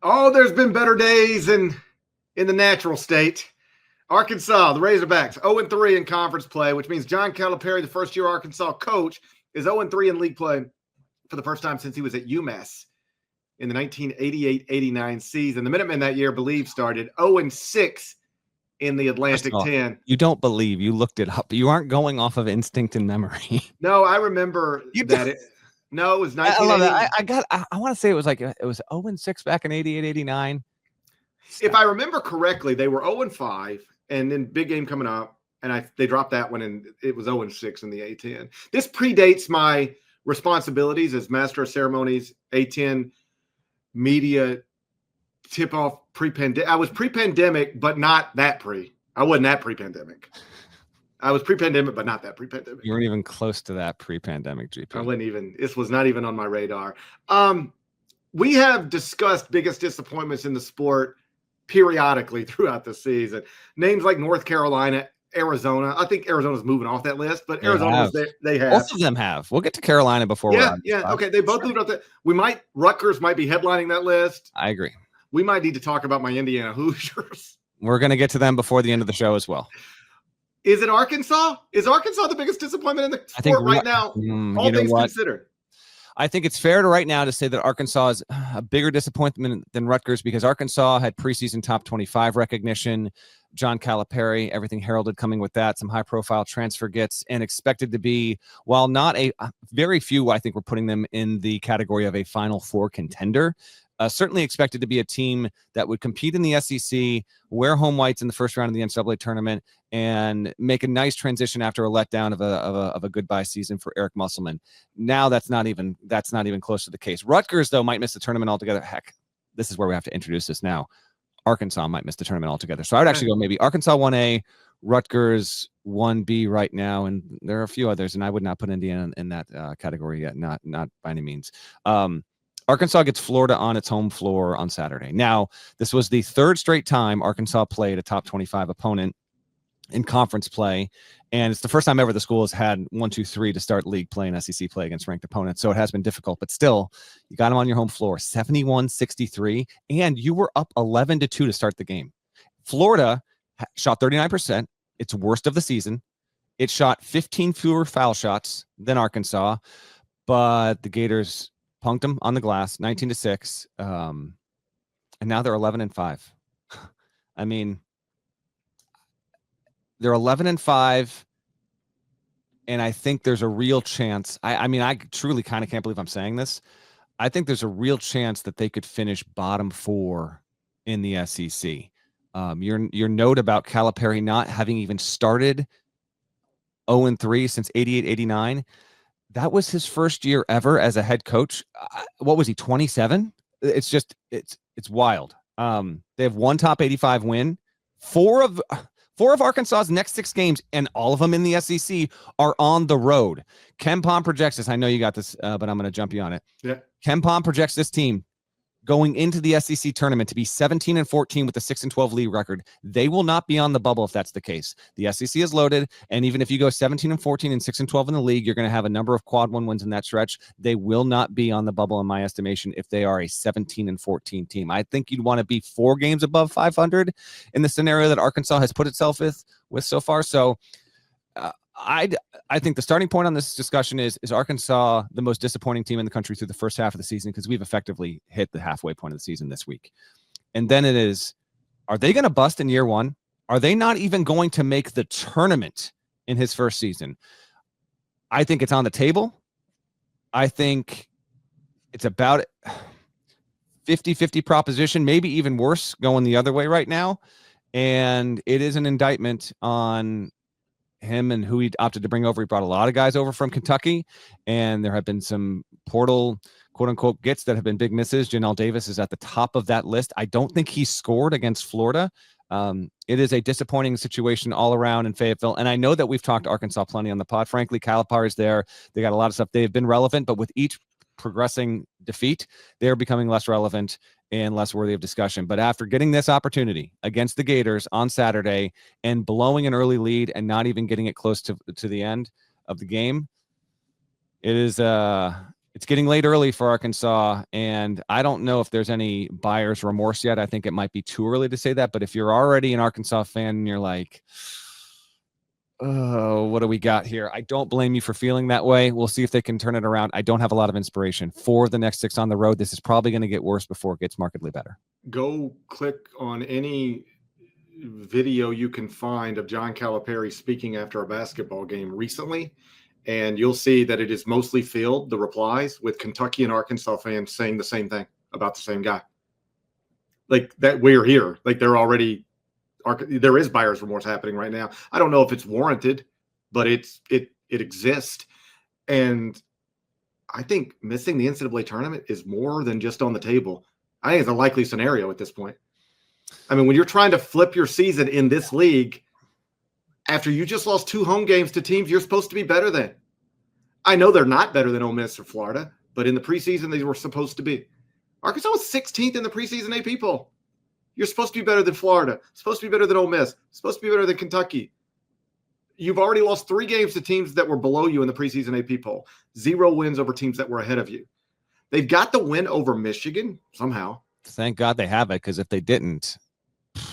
Oh, there's been better days in the natural state. Arkansas, the Razorbacks, 0-3 in conference play, which means John Calipari, the first-year Arkansas coach, is 0-3 in league play for the first time since he was at UMass in the 1988-89 season. The Minutemen that year, I believe, started 0-6 in the Atlantic 10. You don't believe. You looked it up. You aren't going off of instinct and memory. No, I remember that. No, it was 1980. I love that. I want to say it was 0-6 back in 88, 89. If I remember correctly, they were 0-5, and then big game coming up, and they dropped that one, and it was 0-6 in the A10. This predates my responsibilities as Master of Ceremonies A10 media tip-off pre-pandemic. I was pre-pandemic, but not that pre. I wasn't that pre-pandemic. I was pre-pandemic, but not that pre-pandemic. You weren't even close to that pre-pandemic, GP. I wasn't even. This was not even on my radar. We have discussed biggest disappointments in the sport periodically throughout the season. Names like North Carolina, Arizona. I think Arizona's moving off that list, but Arizona, they have. Both of them have. We'll get to Carolina before. Yeah. Okay, they both moved off that. Rutgers might be headlining that list. I agree. We might need to talk about my Indiana Hoosiers. We're going to get to them before the end of the show as well. Is it Arkansas? Is Arkansas the biggest disappointment in the sport right now? All things considered. I think it's fair to right now to say that Arkansas is a bigger disappointment than Rutgers because Arkansas had preseason top 25 recognition. John Calipari, everything heralded coming with that, some high-profile transfer gets, and expected to be, while not very few, I think we're putting them in the category of a Final Four contender. Certainly expected to be a team that would compete in the SEC, wear home whites in the first round of the NCAA tournament, and make a nice transition after a letdown of a goodbye season for Eric Musselman. Now that's not even close to the case. Rutgers, though, might miss the tournament altogether. Heck, this is where we have to introduce this now. Arkansas might miss the tournament altogether. So I would actually go maybe Arkansas 1A, Rutgers 1B right now, and there are a few others, and I would not put Indiana in that category yet, not by any means. Arkansas gets Florida on its home floor on Saturday. Now, this was the third straight time Arkansas played a top 25 opponent in conference play, and it's the first time ever the school has had 1, 2, 3 to start league play and SEC play against ranked opponents, so it has been difficult, but still, you got them on your home floor, 71-63, and you were up 11-2 to start the game. Florida shot 39%, its worst of the season. It shot 15 fewer foul shots than Arkansas, but the Gators punked them on the glass, 19-6, and now they're 11-5. I mean, they're 11-5, and I think there's a real chance. I truly kind of can't believe I'm saying this. I think there's a real chance that they could finish bottom 4 in the SEC. Your note about Calipari not having even started 0-3 since 88-89. That was his first year ever as a head coach. What was he, 27? It's wild. They have one top 85 win. Four of Arkansas's next 6 games, and all of them in the SEC, are on the road. KenPom projects this. I know you got this, but I'm going to jump you on it. Yeah. KenPom projects this team going into the SEC tournament to be 17-14 with a 6-12 league record. They will not be on the bubble if that's the case. The SEC is loaded, and even if you go 17-14 and 6-12 in the league, you're going to have a number of quad 1 wins in that stretch. They will not be on the bubble in my estimation if they are a 17-14 team. I think you'd want to be 4 games above 500 in the scenario that Arkansas has put itself with so far. So I think the starting point on this discussion is Arkansas the most disappointing team in the country through the first half of the season, because we've effectively hit the halfway point of the season this week. And then it is, are they going to bust in year 1? Are they not even going to make the tournament in his first season? I think it's on the table. I think it's about 50-50 proposition, maybe even worse going the other way right now. And it is an indictment on him and who he opted to bring over. He brought a lot of guys over from Kentucky, and there have been some portal quote-unquote gets that have been big misses. Janelle Davis is at the top of that list. I don't think he scored against Florida. It is a disappointing situation all around in Fayetteville, and I know that we've talked Arkansas plenty on the pod. Frankly, Calipari is there. They got a lot of stuff. They've been relevant, but with each progressing defeat, they're becoming less relevant and less worthy of discussion. But after getting this opportunity against the Gators on Saturday and blowing an early lead and not even getting it close to the end of the game, it's It's getting late early for Arkansas, and I don't know if there's any buyer's remorse yet. I think it might be too early to say that, but if you're already an Arkansas fan and you're like, oh, what do we got here? I don't blame you for feeling that way. We'll see if they can turn it around. I don't have a lot of inspiration for the next 6 on the road. This is probably going to get worse before it gets markedly better. Go click on any video you can find of John Calipari speaking after a basketball game recently, and you'll see that it is mostly filled, the replies, with Kentucky and Arkansas fans saying the same thing about the same guy. Like that, we're here. Like they're already, there is buyer's remorse happening right now. I don't know if it's warranted, but it exists. And I think missing the NCAA tournament is more than just on the table. I think it's a likely scenario at this point. I mean, when you're trying to flip your season in this league after you just lost 2 home games to teams you're supposed to be better than. I know they're not better than Ole Miss or Florida, but in the preseason, they were supposed to be. Arkansas was 16th in the preseason AP poll. You're supposed to be better than Florida, supposed to be better than Ole Miss, supposed to be better than Kentucky. You've already lost 3 games to teams that were below you in the preseason AP poll. 0 wins over teams that were ahead of you. They've got the win over Michigan somehow. Thank God they have it, because if they didn't,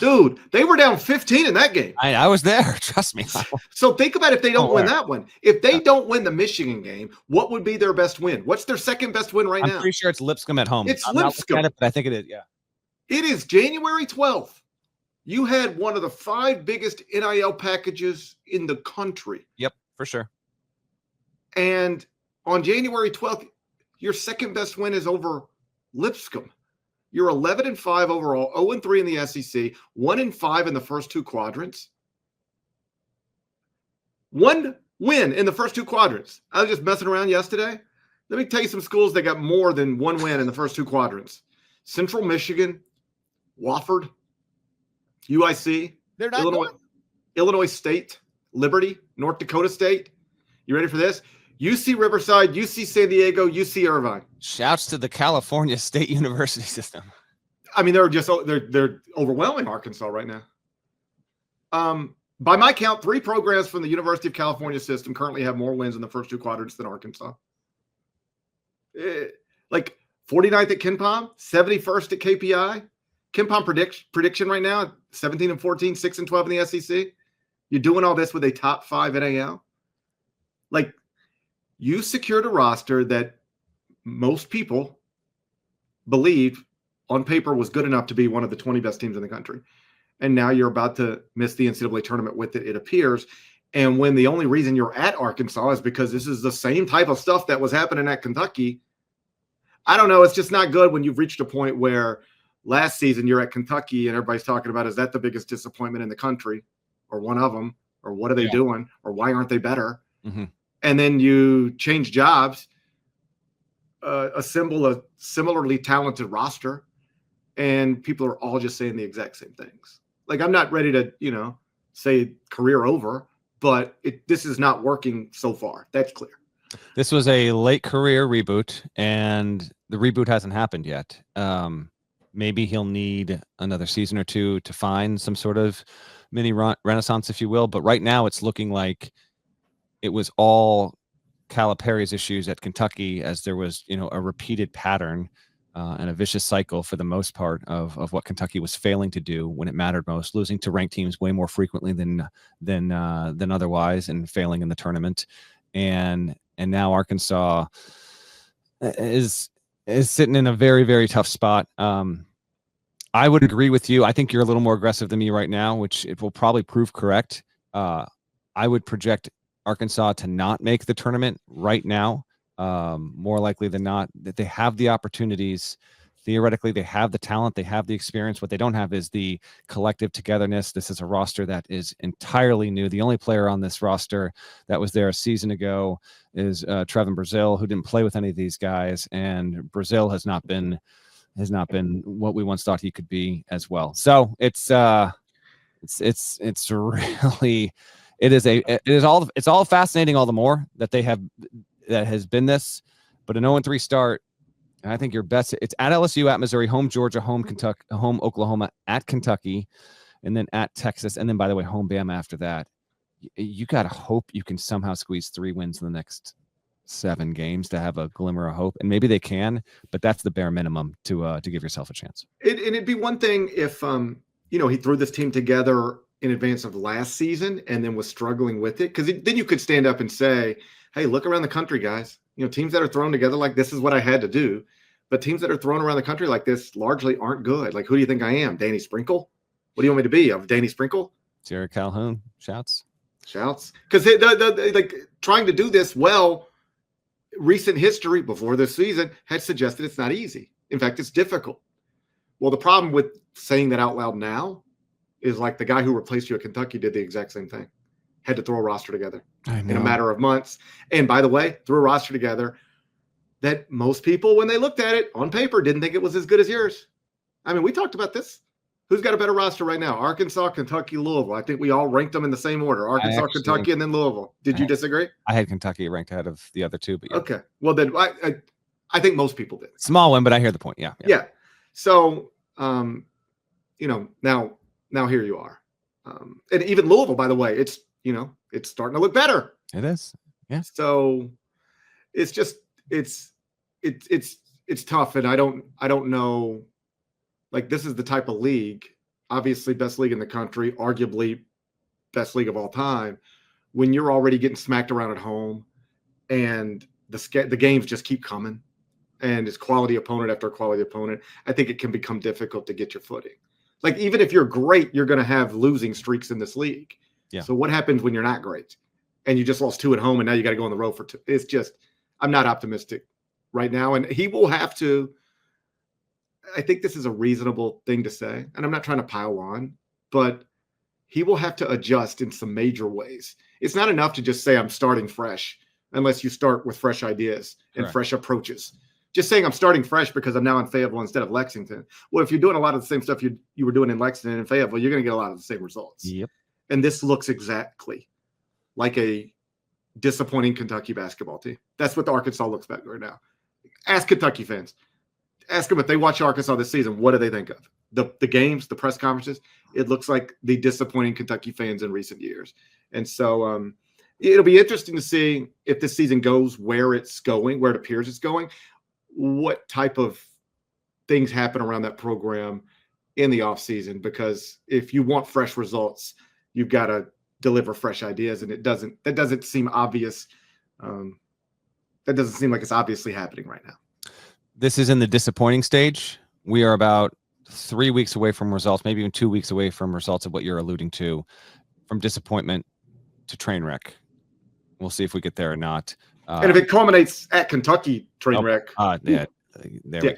dude, they were down 15 in that game. I was there. Trust me. So think about if they don't win that one. If they don't win the Michigan game, what would be their best win? What's their second best win right now? I'm pretty sure it's Lipscomb at home. It's I'm Lipscomb. not at it, but I think it is. Yeah. It is January 12th. You had one of the 5 biggest NIL packages in the country. Yep, for sure. And on January 12th, your second best win is over Lipscomb. You're 11-5 overall, 0-3 in the SEC, 1-5 in the first 2 quadrants. 1 win in the first 2 quadrants. I was just messing around yesterday. Let me tell you some schools that got more than 1 win in the first 2 quadrants. Central Michigan, Wofford, UIC, They're not Illinois State, Liberty, North Dakota State. You ready for this? UC Riverside, UC San Diego, UC Irvine. Shouts to the California State University system. I mean, they're overwhelming Arkansas right now. By my count, 3 programs from the University of California system currently have more wins in the first 2 quadrants than Arkansas. Like 49th at KenPom, 71st at KPI. KenPom prediction right now, 17-14, 6-12 in the SEC. You're doing all this with a top 5 NAL. Like, you secured a roster that most people believe on paper was good enough to be one of the 20 best teams in the country. And now you're about to miss the NCAA tournament with it, it appears. And when the only reason you're at Arkansas is because this is the same type of stuff that was happening at Kentucky, I don't know. It's just not good when you've reached a point where last season you're at Kentucky and everybody's talking about, is that the biggest disappointment in the country, or one of them, or what are they doing, or why aren't they better? Mm-hmm. And then you change jobs, assemble a similarly talented roster, and people are all just saying the exact same things. Like, I'm not ready to, say career over, but this is not working so far. That's clear. This was a late career reboot, and the reboot hasn't happened yet. Maybe he'll need another season or 2 to find some sort of mini renaissance, if you will. But right now it's looking like it was all Calipari's issues at Kentucky, as there was, a repeated pattern and a vicious cycle for the most part of what Kentucky was failing to do when it mattered most, losing to ranked teams way more frequently than otherwise, and failing in the tournament. And now Arkansas is sitting in a very, very tough spot. I would agree with you. I think you're a little more aggressive than me right now, which it will probably prove correct. I would project Arkansas to not make the tournament right now. More likely than not, that they have the opportunities. Theoretically, they have the talent, they have the experience. What they don't have is the collective togetherness. This is a roster that is entirely new. The only player on this roster that was there a season ago is Trevin Brazile, who didn't play with any of these guys, and Brazile has not been what we once thought he could be as well. So it's really, it's all fascinating all the more that that has been this, but an 0-3 start. And I think your best, it's at LSU, at Missouri, home Georgia, home Kentucky, home Oklahoma, at Kentucky, and then at Texas, and then, by the way, home Bama after that. You got to hope you can somehow squeeze 3 wins in the next 7 games to have a glimmer of hope, and maybe they can, but that's the bare minimum to give yourself a chance. And it'd be one thing if he threw this team together in advance of last season and then was struggling with it, because then you could stand up and say, hey, look around the country, guys. Teams that are thrown together like this is what I had to do. But teams that are thrown around the country like this largely aren't good. Like, who do you think I am? Danny Sprinkle? What do you want me to be? Of Danny Sprinkle? Jerry Calhoun, shouts. Because like trying to do this well, recent history before this season had suggested it's not easy. In fact, it's difficult. Well, the problem with saying that out loud now is like the guy who replaced you at Kentucky did the exact same thing. Had to throw a roster together in a matter of months. And by the way, threw a roster together that most people, when they looked at it on paper, didn't think it was as good as yours. I mean, we talked about this. Who's got a better roster right now? Arkansas, Kentucky, Louisville. I think we all ranked them in the same order. Arkansas, Kentucky, and then Louisville. Did you disagree? I had Kentucky ranked ahead of the other two. But yeah. Okay. Well, then I think most people did. Small one, but I hear the point. Yeah. So, now here you are. And even Louisville, by the way, it's starting to look better. It is. Yeah. So it's just, it's tough. And I don't know, like, this is the type of league, obviously best league in the country, arguably best league of all time, when you're already getting smacked around at home and the games just keep coming and it's quality opponent after quality opponent. I think it can become difficult to get your footing. Like, even if you're great, you're going to have losing streaks in this league. Yeah. So what happens when you're not great and you just lost 2 at home and now you got to go on the road for 2? It's just, I'm not optimistic right now. And he will have to, I think this is a reasonable thing to say, and I'm not trying to pile on, but he will have to adjust in some major ways. It's not enough to just say I'm starting fresh unless you start with fresh ideas and fresh approaches. Just saying I'm starting fresh because I'm now in Fayetteville instead of Lexington. Well, if you're doing a lot of the same stuff you were doing in Lexington and Fayetteville, you're going to get a lot of the same results. Yep. And this looks exactly like a disappointing Kentucky basketball team. That's what the Arkansas looks like right now. Ask Kentucky fans. Ask them if they watch Arkansas this season, what do they think of? The games, the press conferences? It looks like the disappointing Kentucky fans in recent years. And so it'll be interesting to see if this season goes where it's going, where it appears it's going, what type of things happen around that program in the offseason. Because if you want fresh results, you've got to deliver fresh ideas. And that doesn't seem obvious. That doesn't seem like it's obviously happening right now. This is in the disappointing stage. We are about 3 weeks away from results, maybe even 2 weeks away from results of what you're alluding to, from disappointment to train wreck. We'll see if we get there or not. And if it culminates at Kentucky train wreck. There we go.